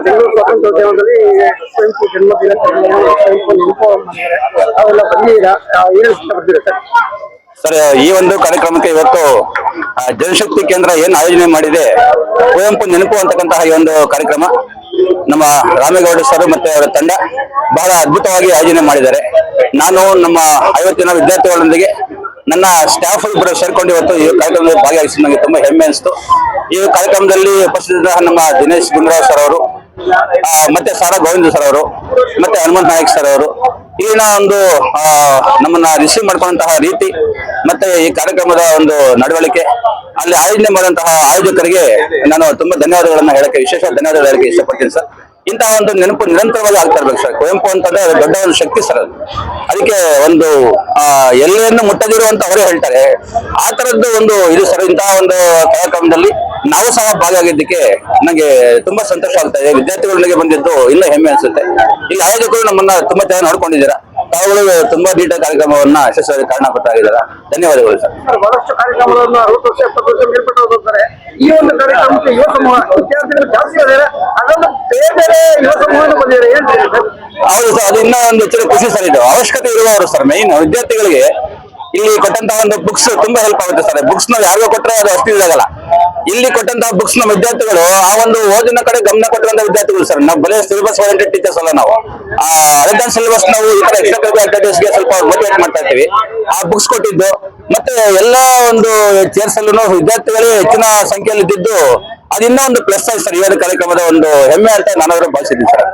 ಬೆಂಗಳೂರು ಸ್ವಾತಂತ್ರ್ಯೋದ್ಯಮದಲ್ಲಿ ಕುವೆಂಪು ಜನ್ಮದಿನ ಕುವೆಂಪು ನೆನಪು ಅವೆಲ್ಲ ಬಂದಿದ್ದೀರಾ, ಏನು ಇಷ್ಟಪಡ್ತೀರಾ ಸರ್? ಸರ್, ಈ ಒಂದು ಕಾರ್ಯಕ್ರಮಕ್ಕೆ ಇವತ್ತು ಜನಶಕ್ತಿ ಕೇಂದ್ರ ಏನ್ ಆಯೋಜನೆ ಮಾಡಿದೆ, ಕುವೆಂಪು ನೆನಪು ಅಂತಕ್ಕಂತಹ ಈ ಒಂದು ಕಾರ್ಯಕ್ರಮ ನಮ್ಮ ರಾಮೇಗೌಡ ಸರ್ ಮತ್ತೆ ಅವರ ತಂಡ ಬಹಳ ಅದ್ಭುತವಾಗಿ ಆಯೋಜನೆ ಮಾಡಿದ್ದಾರೆ. ನಾನು ನಮ್ಮ 50 ಜನ ವಿದ್ಯಾರ್ಥಿಗಳೊಂದಿಗೆ ನನ್ನ ಸ್ಟಾಫ್ ಇಬ್ಬರು ಸೇರ್ಕೊಂಡು ಇವತ್ತು ಈ ಕಾರ್ಯಕ್ರಮದಲ್ಲಿ ಭಾಗವಹಿಸಿ ನನಗೆ ತುಂಬಾ ಹೆಮ್ಮೆ ಅನಿಸ್ತು. ಈ ಕಾರ್ಯಕ್ರಮದಲ್ಲಿ ಉಪಸ್ಥಿತ ನಮ್ಮ ದಿನೇಶ್ ಗುಂಡೂರಾವ್ ಸರ್ ಅವರು, ಮತ್ತೆ ಸಾರಾ ಗೋವಿಂದ ಸರ್ ಅವರು, ಮತ್ತೆ ಹನುಮಂತ ನಾಯಕ್ ಸರ್ ಅವರು, ಇಲ್ಲಿನ ಒಂದು ನಮ್ಮನ್ನ ರಿಸೀವ್ ಮಾಡ್ಕೊಂಡಂತಹ ರೀತಿ ಮತ್ತೆ ಈ ಕಾರ್ಯಕ್ರಮದ ಒಂದು ನಡವಳಿಕೆ, ಅಲ್ಲಿ ಆಯೋಜನೆ ಮಾಡುವಂತಹ ಆಯೋಜಕರಿಗೆ ನಾನು ತುಂಬಾ ಧನ್ಯವಾದಗಳನ್ನ ಹೇಳಕ್ಕೆ, ವಿಶೇಷ ಧನ್ಯವಾದಗಳು ಹೇಳಕ್ಕೆ ಇಷ್ಟಪಡ್ತೀನಿ ಸರ್. ಇಂತಹ ಒಂದು ನೆನಪು ನಿರಂತರವಾಗಿ ಆಗ್ತಾ ಇರ್ಬೇಕು ಸರ್. ಕುವೆಂಪು ಅಂತಂದ್ರೆ ಅದು ದೊಡ್ಡ ಒಂದು ಶಕ್ತಿ ಸರ್. ಅದಕ್ಕೆ ಒಂದು ಎಲ್ಲೆಯನ್ನು ಮುಟ್ಟದಿರುವಂತ ಅವರೇ ಹೇಳ್ತಾರೆ, ಆ ತರದ್ದು ಒಂದು ಇದು ಸರ್. ಇಂತಹ ಒಂದು ಕಾರ್ಯಕ್ರಮದಲ್ಲಿ ನಾವು ಸಹ ಭಾಗಿಯಾಗಿದ್ದಕ್ಕೆ ನನಗೆ ತುಂಬಾ ಸಂತೋಷ ಆಗ್ತಾ ಇದೆ. ವಿದ್ಯಾರ್ಥಿಗಳೊಂದಿಗೆ ಬಂದಿದ್ದು ಇನ್ನೂ ಹೆಮ್ಮೆ ಅನ್ಸುತ್ತೆ. ಇಲ್ಲಿ ಆಯೋಜಕರು ನಮ್ಮನ್ನ ತುಂಬಾ ಚೆನ್ನಾಗಿ ನೋಡ್ಕೊಂಡಿದ್ದೀರಾ. ತಾವುಗಳು ತುಂಬಾ ನೀಟಾಗಿ ಕಾರ್ಯಕ್ರಮವನ್ನ ಯಶಸ್ವಿಯಾಗಿ ಕಾರಣಕರ್ತಾಗಿದ್ದೀರಾ. ಧನ್ಯವಾದಗಳು ಸರ್. ಬಹಳಷ್ಟು ಕಾರ್ಯಕ್ರಮಗಳನ್ನು 60 ವರ್ಷ 70 ವರ್ಷ ಮೇಲ್ಪಟ್ಟು ಹೋಗ್ತಾರೆ. ಈ ಒಂದು ಕಾರ್ಯಕ್ರಮಕ್ಕೆ ಯುವ ಸಮೂಹ ವಿದ್ಯಾರ್ಥಿಗಳು ಜಾಸ್ತಿ ಇದ್ದಾರೆ, ಅದೊಂದು ಬೇರೆ ಬೇರೆ ಯುವ ಸಮೂಹ ಬಂದಿದ್ದಾರೆ. ಏನ್ ಹೌದು ಸರ್, ಅದು ಇನ್ನೂ ಒಂದು ಹೆಚ್ಚಿನ ಖುಷಿ ಸರ್. ಇದು ಅವಶ್ಯಕತೆ ಇರುವವರು ಸರ್. ಮೈನ್ ವಿದ್ಯಾರ್ಥಿಗಳಿಗೆ ಇಲ್ಲಿ ಕೊಟ್ಟಂತಹ ಒಂದು ಬುಕ್ಸ್ ತುಂಬಾ ಹೆಲ್ಪ್ ಆಗುತ್ತೆ ಸರ್. ಬುಕ್ಸ್ ನಾವು ಯಾರಿಗೋ ಕೊಟ್ಟರೆ ಅದು ಅಷ್ಟು ಇದಾಗಲ್ಲ. ಇಲ್ಲಿ ಕೊಟ್ಟಂತಹ ಬುಕ್ಸ್ ನಮ್ಮ ವಿದ್ಯಾರ್ಥಿಗಳು ಆ ಒಂದು ಓದಿನ ಕಡೆ ಗಮನ ಕೊಟ್ಟಿರುವಂತಹ ವಿದ್ಯಾರ್ಥಿಗಳು ಸರ್. ನಾವು ಬರೀ ಸಿಲೆಬಸ್ ಓರಿಯೆಂಟೆಡ್ ಟೀಚರ್ಸ್ ಅಲ್ಲ ನಾವು. ಅದರ್ ಸಿಲೆಬಸ್ ನಾವು ಈ ತರ ಎಕ್ಸ್ಟ್ರಾ ಕರಿಕ್ಯುಲರ್ ಆಕ್ಟಿವಿಟೀಸ್ಗೆ ಸ್ವಲ್ಪ ಮೋಟಿವೇಟ್ ಮಾಡ್ತಾ ಇರ್ತೀವಿ. ಆ ಬುಕ್ಸ್ ಕೊಟ್ಟಿದ್ದು ಮತ್ತೆ ಎಲ್ಲ ಒಂದು ಚೇರ್ಸ್ ಅಲ್ಲೂ ವಿದ್ಯಾರ್ಥಿಗಳೇ ಹೆಚ್ಚಿನ ಸಂಖ್ಯೆಯಲ್ಲಿ ಇದ್ದಿದ್ದು, ಅದು ಇನ್ನೂ ಒಂದು ಪ್ಲಸ್ ಆಯ್ತು ಸರ್. ಈ ಒಂದು ಕಾರ್ಯಕ್ರಮದ ಒಂದು ಹೆಮ್ಮೆ ಅಂತ ನಾನಾದ್ರೂ ಭಾವಿಸಿದ್ದೀನಿ ಸರ್.